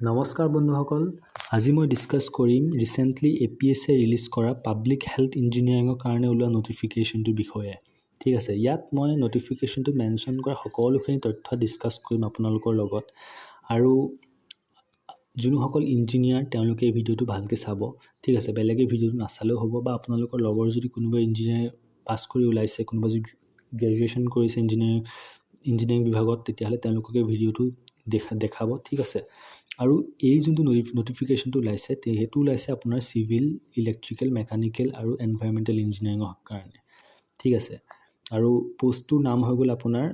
নমস্কাৰ বন্ধুসকল, আজি মই ডিছকাছ কৰিম ৰিচেণ্টলি APSCয়ে ৰিলিজ কৰা পাব্লিক হেল্থ ইঞ্জিনিয়াৰিঙৰ কাৰণে ওলোৱা নটিফিকেশ্যনটোৰ বিষয়ে। ঠিক আছে, ইয়াত মই নটিফিকেশ্যনটোত মেনশ্যন কৰা সকলোখিনি তথ্য ডিছকাছ কৰিম আপোনালোকৰ লগত। আৰু যোনসকল ইঞ্জিনিয়াৰ তেওঁলোকে এই ভিডিঅ'টো ভালকৈ চাব। ঠিক আছে, বেলেগে ভিডিঅ'টো নাচালেও হ'ব, বা আপোনালোকৰ লগৰ যদি কোনোবা ইঞ্জিনিয়াৰ পাছ কৰি ওলাইছে, কোনোবা যদি গ্ৰেজুৱেশ্যন কৰিছে ইঞ্জিনিয়াৰিং বিভাগত, তেতিয়াহ'লে তেওঁলোকে ভিডিঅ'টো দেখাব। ঠিক আছে, আৰু এই যোনটো নটিফিকেশ্যনটো ওলাইছে সেইটো ওলাইছে আপোনাৰ চিভিল, ইলেক্ট্ৰিকেল, মেকানিকেল আৰু এনভাইৰমেণ্টেল ইঞ্জিনিয়াৰিঙৰ কাৰণে। ঠিক আছে, আৰু পষ্টটোৰ নাম হৈ গ'ল আপোনাৰ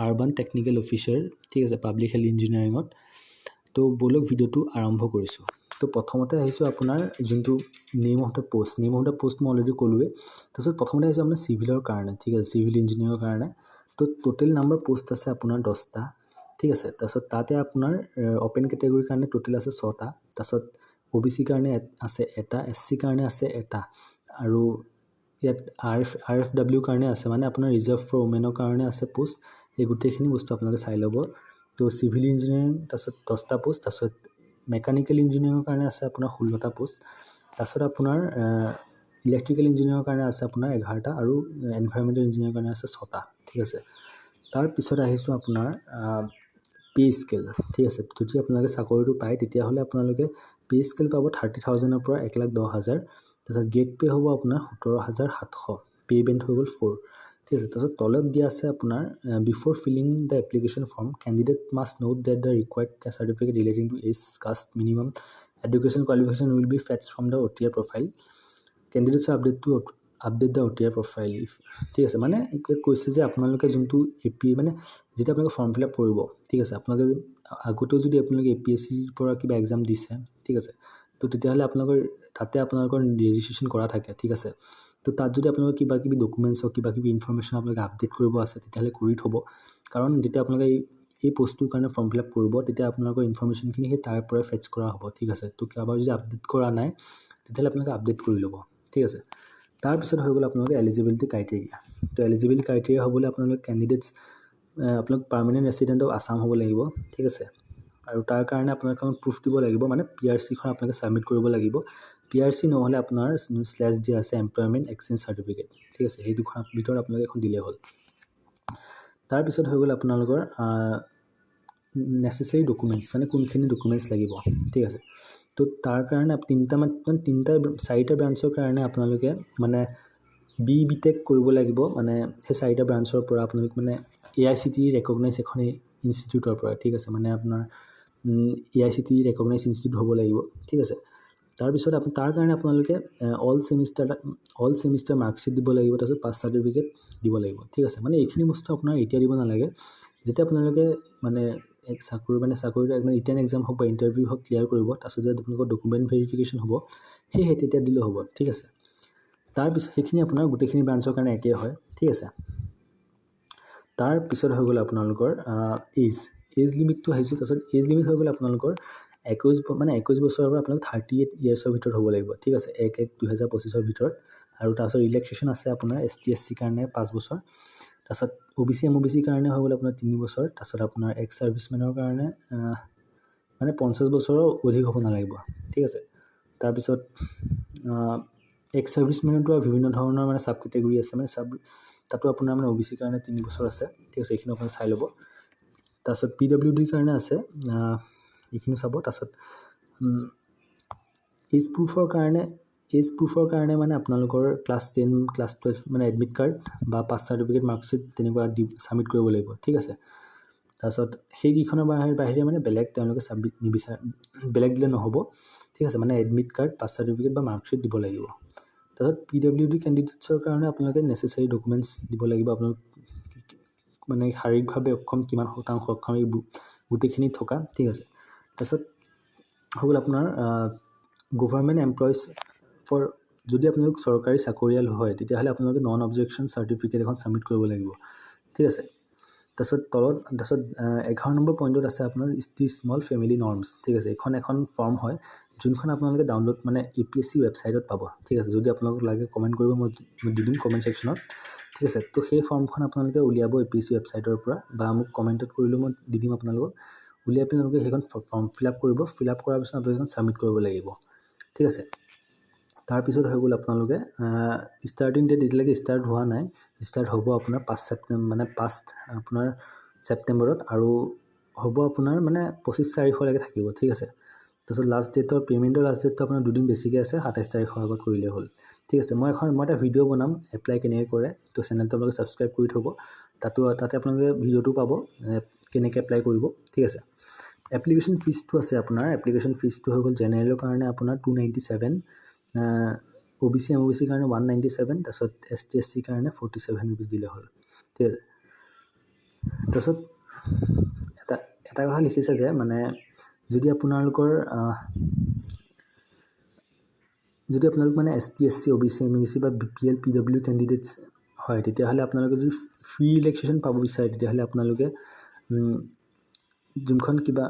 আৰ্বান টেকনিকেল অফিচাৰ। ঠিক আছে, পাব্লিক হেল্থ ইঞ্জিনিয়াৰিঙত। তো ব'লক ভিডিঅ'টো আৰম্ভ কৰিছোঁ। তো প্ৰথমতে আহিছোঁ আপোনাৰ যোনটো নেম অফ দ্য পোষ্ট মই অলৰেডি ক'লোৱেই। তাৰপিছত প্ৰথমতে আহিছোঁ আপোনাৰ চিভিলৰ কাৰণে। ঠিক আছে, চিভিল ইঞ্জিনিয়াৰৰ কাৰণে। তো টোটেল নাম্বাৰ পোষ্ট আছে আপোনাৰ 10টা। ঠিক আছে, তাৰপিছত তাতে আপোনাৰ অ'পেন কেটেগৰীৰ কাৰণে টোটেল আছে 6টা। তাৰপিছত OBC কাৰণে আছে 1টা, SC কাৰণে আছে 1টা, আৰু ইয়াত RFW কাৰণে আছে, মানে আপোনাৰ ৰিজাৰ্ভ ফৰ ওমেনৰ কাৰণে আছে পোষ্ট। এই গোটেইখিনি বস্তু আপোনালোকে চাই ল'ব। তো চিভিল ইঞ্জিনিয়াৰিং তাৰপিছত 10টা পোষ্ট, তাৰপিছত মেকানিকেল ইঞ্জিনিয়াৰিঙৰ কাৰণে আছে আপোনাৰ 16টা পোষ্ট, তাৰপিছত আপোনাৰ ইলেক্ট্ৰিকেল ইঞ্জিনিয়াৰিঙৰ কাৰণে আছে আপোনাৰ 11টা, আৰু এনভাইৰমেণ্টেল ইঞ্জিনিয়াৰিঙৰ কাৰণে আছে 6টা। ঠিক আছে, তাৰপিছত আহিছোঁ আপোনাৰ পে স্কেল। ঠিক আছে, যদি আপোনালোকে চাকৰিটো পায় তেতিয়াহ'লে আপোনালোকে পে স্কেল পাব 30,000ৰ পৰা 1,10,000। তাৰপিছত গেট পে' হ'ব আপোনাৰ 17,700, পে বেণ্ড হৈ গ'ল 4। ঠিক আছে, তাৰপিছত তলত দিয়া আছে আপোনাৰ before filling the application form candidate must note that the required certificate relating to age, caste, minimum education qualification will be ফেটছ from the OTR profile. Candidates update the OTR profile. ঠিক আছে, মানে কৈছে যে আপোনালোকে যোনটো মানে যেতিয়া আপোনালোকে ফৰ্ম ফিল আপ কৰিব, ঠিক আছে, আপোনালোকে আগতেও যদি আপোনালোকে APSCৰ পৰা কিবা এক্সাম দিছে, ঠিক আছে, তো তেতিয়াহ'লে আপোনালোকৰ ৰেজিষ্ট্ৰেশ্যন কৰা থাকে। ঠিক আছে, তো তাত যদি আপোনালোকৰ কিবা কিবি ডকুমেণ্টছ হওক, কিবা কিবি ইনফৰ্মেশ্যন আপোনালোকে আপডেট কৰিব আছে, তেতিয়াহ'লে কৰি থ'ব। কাৰণ যেতিয়া আপোনালোকে এই পোষ্টটোৰ কাৰণে ফৰ্ম ফিল আপ কৰিব, তেতিয়া আপোনালোকৰ ইনফৰ্মেশ্যনখিনি সেই তাৰ পৰাই ফেটছ কৰা হ'ব। ঠিক আছে, তো কাৰোবাৰ যদি আপডেট কৰা নাই তেতিয়াহ'লে আপোনালোকে আপডেট কৰি ল'ব। ঠিক আছে, তাৰপিছত হৈ গ'ল আপোনালোকে এলিজিবিলিটি ক্ৰাইটেৰিয়া। তো এলিজিবিলিটি ক্ৰাইটেৰিয়া হ'বলৈ আপোনালোকে আপোনালোক পাৰ্মানেণ্ট ৰেচিডেণ্ট অফ আছাম হ'ব লাগিব। ঠিক আছে, আৰু তাৰ কাৰণে আপোনালোকে প্ৰুফ দিব লাগিব, মানে PRCখন আপোনালোকে ছাবমিট কৰিব লাগিব। PRC নহ'লে আপোনাৰ স্লেছ দিয়া আছে এমপ্লয়মেণ্ট এক্সচেঞ্জ চাৰ্টিফিকেট। ঠিক আছে, সেই দুখন ভিতৰত আপোনালোকে এখন দিলেই হ'ল। তাৰপিছত হৈ গ'ল আপোনালোকৰ নেচেচাৰী ডকুমেণ্টছ, মানে কোনখিনি ডকুমেণ্টছ লাগিব। ঠিক আছে, তো তাৰ কাৰণে 4টা ব্ৰাঞ্চৰ কাৰণে আপোনালোকে মানে BTech কৰিব লাগিব, মানে সেই 4টা ব্ৰাঞ্চৰ পৰা আপোনালোকে মানে AICTE ৰেকগনাইজ এখন ইনষ্টিটিউটৰ পৰা। ঠিক আছে, মানে আপোনাৰ AICTE ৰেকগনাইজ ইনষ্টিটিউট হ'ব লাগিব। ঠিক আছে, তাৰপিছত তাৰ কাৰণে আপোনালোকে অল ছেমিষ্টাৰ মাৰ্কশ্বিট দিব লাগিব, তাৰপিছত পাছ চাৰ্টিফিকেট দিব লাগিব। ঠিক আছে, মানে এইখিনি বস্তু আপোনাৰ এতিয়া দিব নালাগে, যেতিয়া আপোনালোকে মানে চাকৰিটো ৰিটেন এক্সাম হওক বা ইণ্টাৰভিউ হওক ক্লিয়াৰ কৰিব, তাৰপিছত যেতিয়া আপোনালোকৰ ডকুমেণ্ট ভেৰিফিকেশ্যন হ'ব, তেতিয়া দিলেও হ'ব। ঠিক আছে, তাৰপিছত সেইখিনি আপোনাৰ গোটেইখিনি ব্ৰাঞ্চৰ কাৰণে একেই হয়। ঠিক আছে, তাৰপিছত হৈ গ'ল আপোনালোকৰ এজ লিমিটটো আহিছোঁ। তাৰপিছত এজ লিমিট হৈ গ'ল আপোনালোকৰ 21 বছৰৰ পৰা আপোনালোক 38 ইয়াৰ্ছৰ ভিতৰত হ'ব লাগিব। ঠিক আছে, 1/1/2025 ভিতৰত। আৰু তাৰপিছত ৰিলেক্সেশ্যন আছে আপোনাৰ ST SC কাৰণে 5 বছৰ। তাৰপিছত OBC MOBC কাৰণে হৈ গ'ল আপোনাৰ 3 বছৰ। তাৰপিছত আপোনাৰ এক্স ছাৰ্ভিচমেনৰ কাৰণে মানে 50 বছৰৰ অধিক হ'ব নালাগিব। ঠিক আছে, তাৰপিছত এক্স ছাৰ্ভিচমেনতো বিভিন্ন ধৰণৰ মানে ছাব কেটেগৰী আছে, মানে তাতো আপোনাৰ মানে OBC কাৰণে 3 বছৰ আছে। ঠিক আছে, এইখিনি আপুনি চাই ল'ব। তাৰপিছত PWD কাৰণে আছে, এইখিনি চাব। তাৰপিছত এজ প্ৰুফৰ কাৰণে মানে আপোনালোকৰ ক্লাছ 10, ক্লাছ 12 মানে এডমিট কাৰ্ড বা পাছ চাৰ্টিফিকেট, মাৰ্কশ্বিট তেনেকুৱা ছাবমিট কৰিব লাগিব। ঠিক আছে, তাৰপিছত সেইকেইখনৰ বাহিৰে মানে বেলেগ তেওঁলোকে ছাবমিট বেলেগ দিলে নহ'ব। ঠিক আছে, মানে এডমিট কাৰ্ড, পাছ চাৰ্টিফিকেট বা মাৰ্কশ্বিট দিব লাগিব। তাৰপিছত PWD কেণ্ডিডেটছৰ কাৰণে আপোনালোকে নেচেচাৰী ডকুমেণ্টছ দিব লাগিব। আপোনালোক মানে শাৰীৰিকভাৱে অক্ষম, কিমান শতাংশ অক্ষম, এই গোটেইখিনি থকা। ঠিক আছে, তাৰপিছত হৈ গ'ল আপোনাৰ গভৰ্ণমেণ্ট এমপ্লয়িজ যদি আপোনালোক চৰকাৰী চাকৰিয়াল হয়, তেতিয়াহ'লে আপোনালোকে নন অবজেকশ্যন চাৰ্টিফিকেট এখন ছাবমিট কৰিব লাগিব। ঠিক আছে, তাৰপিছত 11 নম্বৰ পইণ্টত আছে আপোনাৰ স্মল ফেমিলি নৰ্মছ। ঠিক আছে, এখন ফৰ্ম হয়, যোনখন আপোনালোকে ডাউনলোড মানে APSC ৱেবছাইটত পাব। ঠিক আছে, যদি আপোনালোকক লাগে কমেণ্ট কৰিব, মই দি দিম কমেণ্ট ছেকশ্যনত। ঠিক আছে, তো সেই ফৰ্মখন আপোনালোকে উলিয়াব APSC ৱেবছাইটৰ পৰা, বা মোক কমেণ্টত কৰিলেও মই দি দিম আপোনালোকক। উলিয়াই পেলাই আপোনালোকে সেইখন ফৰ্ম ফিল আপ কৰিব। ফিল আপ কৰাৰ পিছত আপোনালোকে সেইখন ছাবমিট কৰিব লাগিব, ঠিক আছে। তাৰপিছত হৈ গ'ল আপোনালোকে ষ্টাৰ্টিং ডেট এতিয়ালৈকে ষ্টাৰ্ট হোৱা নাই, ষ্টাৰ্ট হ'ব আপোনাৰ 5 আপোনাৰ ছেপ্টেম্বৰত আৰু হ'ব আপোনাৰ মানে 25 তাৰিখলৈকে থাকিব, ঠিক আছে। তাৰপিছত লাষ্ট ডেটৰ পে'মেণ্টৰ লাষ্ট ডেটটো আপোনাৰ দুদিন বেছিকৈ আছে, 27 তাৰিখৰ আগত কৰিলে হ'ল, ঠিক আছে। মই এটা ভিডিঅ' বনাম এপ্লাই কেনেকৈ কৰে, তো চেনেলটো আপোনালোকে ছাবস্ক্ৰাইব কৰি থ'ব। তাতে আপোনালোকে ভিডিঅ'টো পাব কেনেকৈ এপ্লাই কৰিব, ঠিক আছে। এপ্লিকেশ্যন ফিজটো আছে আপোনাৰ, এপ্লিকেশ্যন ফিজটো হৈ গ'ল জেনেৰেলৰ কাৰণে আপোনাৰ 297, OBC MOBC কাৰণে 197, তাৰপিছত ST SC কাৰণে 47 ৰুপিজ দিলে হ'ল, ঠিক আছে। তাৰপিছত এটা কথা লিখিছে যে মানে যদি আপোনালোক মানে ST SC OBC MOBC বা BPL PW কেণ্ডিডেটছ হয়, তেতিয়াহ'লে আপোনালোকে যদি ফ্ৰী ৰিলেক্সেশ্যন পাব বিচাৰে তেতিয়াহ'লে আপোনালোকে যোনখন কিবা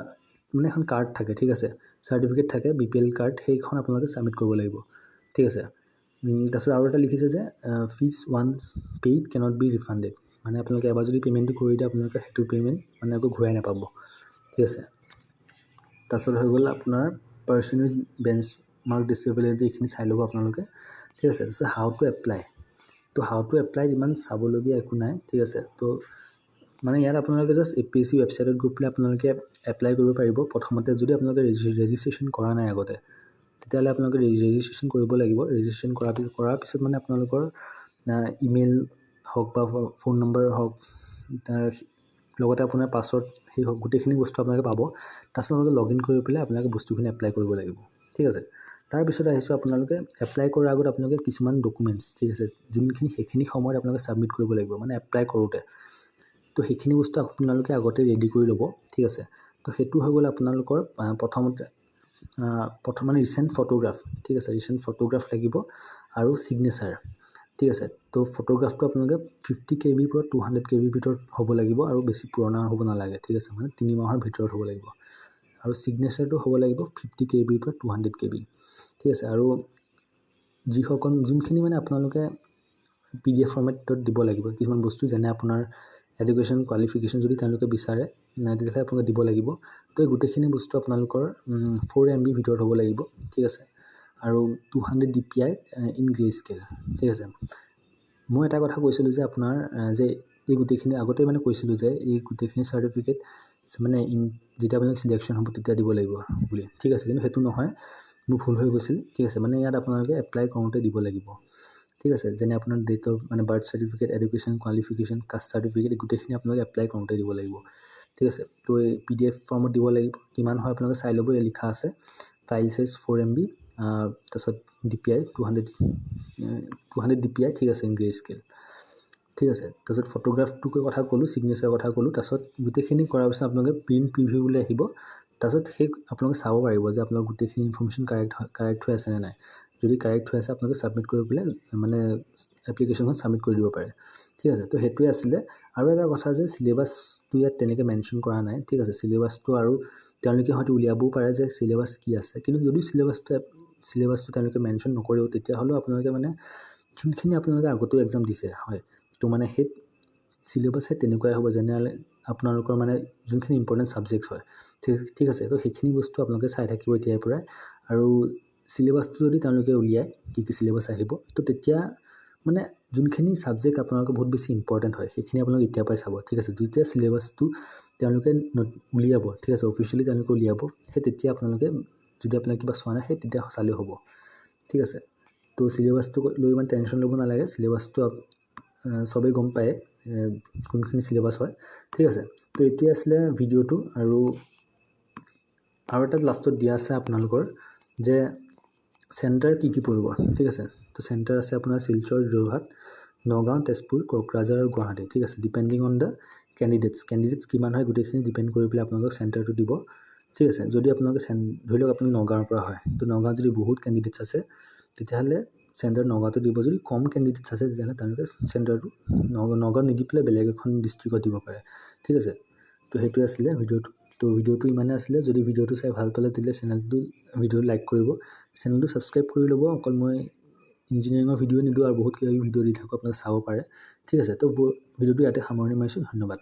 মানে এখন কাৰ্ড থাকে, ঠিক আছে, চাৰ্টিফিকেট থাকে BPL কাৰ্ড, সেইখন আপোনালোকে ছাবমিট কৰিব লাগিব, ঠিক আছে। তাৰপিছত আৰু এটা লিখিছে যে fees once paid cannot be refunded, মানে আপোনালোকে এবাৰ যদি পে'মেণ্টটো কৰি দিয়ে আপোনালোকে সেইটো পে'মেণ্ট মানে আকৌ ঘূৰাই নাপাব, ঠিক আছে। তাৰপিছত হৈ গ'ল আপোনাৰ পাৰ্চেণ্টেজ বেঞ্চ মাৰ্ক ডিছেবিলিটি, এইখিনি চাই ল'ব আপোনালোকে, ঠিক আছে। তাৰপিছত হাউ টু এপ্লাই ইমান চাবলগীয়া একো নাই, ঠিক আছে। তো মানে ইয়াত আপোনালোকে জাষ্ট APSC ৱেবছাইটত গৈ পেলাই আপোনালোকে এপ্লাই কৰিব পাৰিব। প্ৰথমতে যদি আপোনালোকে ৰেজিষ্ট্ৰেশ্যন কৰা নাই আগতে তেতিয়াহ'লে আপোনালোকে ৰেজিষ্ট্ৰেশ্যন কৰিব লাগিব। ৰেজিষ্ট্ৰেশ্যন কৰাৰ পিছত মানে আপোনালোকৰ ইমেইল হওক বা ফোন নম্বৰ হওক, তাৰ লগতে আপোনাৰ পাছৱৰ্ড সেই হওক, গোটেইখিনি বস্তু আপোনালোকে পাব। তাৰপিছত আপোনালোকে লগ ইন কৰি পেলাই আপোনালোকে বস্তুখিনি এপ্লাই কৰিব লাগিব, ঠিক আছে। তাৰপিছত আহিছোঁ আপোনালোকে এপ্লাই কৰাৰ আগত আপোনালোকে কিছুমান ডকুমেণ্টছ, ঠিক আছে, সেইখিনি সময়ত আপোনালোকে ছাবমিট কৰিব লাগিব মানে এপ্লাই কৰোঁতে। তো সেইখিনি বস্তু আপোনালোকে আগতে ৰেডি কৰি ল'ব, ঠিক আছে। তো সেইটো হৈ গ'ল আপোনালোকৰ প্ৰথম মানে ৰিচেণ্ট ফটোগ্ৰাফ, ঠিক আছে, ৰিচেণ্ট ফটোগ্ৰাফ লাগিব আৰু ছিগনেচাৰ, ঠিক আছে। তো ফটোগ্ৰাফটো আপোনালোকে 50 KB পৰা 200 KB ভিতৰত হ'ব লাগিব আৰু বেছি পুৰণা হ'ব নালাগে, ঠিক আছে, মানে 3 মাহৰ ভিতৰত হ'ব লাগিব। আৰু ছিগনেচাৰটো হ'ব লাগিব 50 KB পৰা 200 KB, ঠিক আছে। আৰু যোনখিনি মানে আপোনালোকে PDF ফৰ্মেটত দিব লাগিব কিছুমান বস্তু, যেনে আপোনাৰ এডুকেশ্যন কোৱালিফিকেশ্যন যদি তেওঁলোকে বিচাৰে তেতিয়াহ'লে আপোনালোকে দিব লাগিব। তো এই গোটেইখিনি বস্তু আপোনালোকৰ 4 MB ভিতৰত হ'ব লাগিব, ঠিক আছে। আৰু 200 DPI ইন গ্ৰে স্কেল, ঠিক আছে। মই এটা কথা কৈছিলোঁ যে আপোনাৰ যে এই গোটেইখিনি আগতে মানে কৈছিলোঁ যে এই গোটেইখিনি চাৰ্টিফিকেট মানে যেতিয়া আপোনালোক চিলেকশ্যন হ'ব তেতিয়া দিব লাগিব বুলি, ঠিক আছে। কিন্তু সেইটো নহয়, মোৰ ভুল হৈ গৈছিল, ঠিক আছে। মানে ইয়াত আপোনালোকে এপ্লাই কৰোঁতে দিব লাগিব, ঠিক আছে। যেনে আপোনাৰ ডেট অফ মানে birth certificate, education qualification, caste certificate, গোটেইখিনি আপোনালোকে এপ্লাই কৰোঁতে দিব লাগিব, ঠিক আছে। তো এই PDF ফৰ্মত দিব লাগিব, কিমান হয় আপোনালোকে চাই ল'ব, ইয়াত লিখা আছে। ফাইল চাইজ 4 MB, তাৰপিছত DPI 200 DPI, ঠিক আছে, ইন গ্ৰে স্কেল, ঠিক আছে। তাৰপিছত ফটোগ্ৰাফটোৰ কথা ক'লোঁ, ছিগনেচাৰৰ কথা ক'লোঁ। তাৰপিছত গোটেইখিনি কৰাৰ পিছত আপোনালোকে প্ৰিণ্ট প্ৰিভিউ বুলি আহিব। তাৰপিছত আপোনালোকে চাব পাৰিব যে আপোনালোকৰ গোটেইখিনি ইনফৰ্মেশ্যন কাৰেক্ট হৈ আছেনে নাই। যদি কাৰেক্ট হৈ আছে আপোনালোকে ছাবমিট কৰি পেলাই মানে এপ্লিকেশ্যনখন ছাবমিট কৰি দিব পাৰে, ঠিক আছে। তো সেইটোৱে আছিলে। আৰু এটা কথা যে চিলেবাছটো ইয়াত তেনেকৈ মেনশ্যন কৰা নাই, ঠিক আছে। চিলেবাছটো আৰু তেওঁলোকে হয়তো উলিয়াবও পাৰে যে চিলেবাছ কি আছে, কিন্তু যদি চিলেবাছটো তেওঁলোকে মেনশ্যন নকৰেও তেতিয়াহ'লেও আপোনালোকে মানে যোনখিনি আপোনালোকে আগতেও এক্সাম দিছে হয়, তো মানে সেই চিলেবাছে তেনেকুৱাই হ'ব, জেনেৰেল আপোনালোকৰ মানে যোনখিনি ইম্পৰ্টেণ্ট ছাবজেক্টছ হয়, ঠিক আছে। তো সেইখিনি বস্তু আপোনালোকে চাই থাকিব এতিয়াৰ পৰাই। আৰু চিলেবাছটো যদি তেওঁলোকে উলিয়ায় কি চিলেবাছ আহিব, তো তেতিয়া মানে যোনখিনি ছাবজেক্ট আপোনালোকৰ বহুত বেছি ইম্পৰ্টেণ্ট হয় সেইখিনি আপোনালোকে এতিয়াৰ পৰাই চাব, ঠিক আছে। যেতিয়া চিলেবাছটো তেওঁলোকে উলিয়াব, ঠিক আছে, অফিচিয়েলি তেওঁলোকে উলিয়াব, সেই তেতিয়া আপোনালোকে যদি আপোনালোকে কিবা চোৱা নাই সেই তেতিয়া চালেও হ'ব, ঠিক আছে। তো চিলেবাছটো লৈ ইমান টেনশ্যন ল'ব নালাগে, চিলেবাছটো চবেই গম পায় কোনখিনি চিলেবাছ হয়, ঠিক আছে। তো এতিয়া আছিলে ভিডিঅ'টো। আৰু এটা লাষ্টত দিয়া আছে আপোনালোকৰ যে চেণ্টাৰ কি পৰিব, ঠিক আছে। তো চেণ্টাৰ আছে আপোনাৰ শিলচৰ, যোৰহাট, নগাঁও, তেজপুৰ, কোকৰাঝাৰ আৰু গুৱাহাটী, ঠিক আছে। ডিপেণ্ডিং অন দ্য কেণ্ডিডেটছ কিমান হয় গোটেইখিনি ডিপেণ্ড কৰি পেলাই আপোনালোকক চেণ্টাৰটো দিব, ঠিক আছে। যদি আপোনালোকে ধৰি লওক আপুনি নগাঁৱৰ পৰা হয়, তো নগাঁৱত যদি বহুত কেণ্ডিডেটছ আছে তেতিয়াহ'লে চেণ্টাৰ নগাঁৱতো দিব। যদি কম কেণ্ডিডেটছ আছে তেতিয়াহ'লে তেওঁলোকে চেণ্টাৰটো নগাঁৱত নিদি পেলাই বেলেগ এখন ডিষ্ট্ৰিক্টত দিব পাৰে, ঠিক আছে। তো সেইটোৱে আছিলে ভিডিঅ'টো। তো ভিডিঅ'টো ইমানে আছিলে। যদি ভিডিঅ'টো চাই ভাল পালে তেতিয়াহ'লে ভিডিঅ'টো লাইক কৰিব, চেনেলটো ছাবস্ক্ৰাইব কৰি ল'ব। অকল মই ইঞ্জিনিয়াৰিঙৰ ভিডিঅ' নিদিওঁ আৰু বহুত কিবা কিবি ভিডিঅ' দি থাকোঁ, আপোনালোকে চাব পাৰে, ঠিক আছে। তো ভিডিঅ'টো ইয়াতে সামৰণি মাৰিছোঁ। ধন্যবাদ।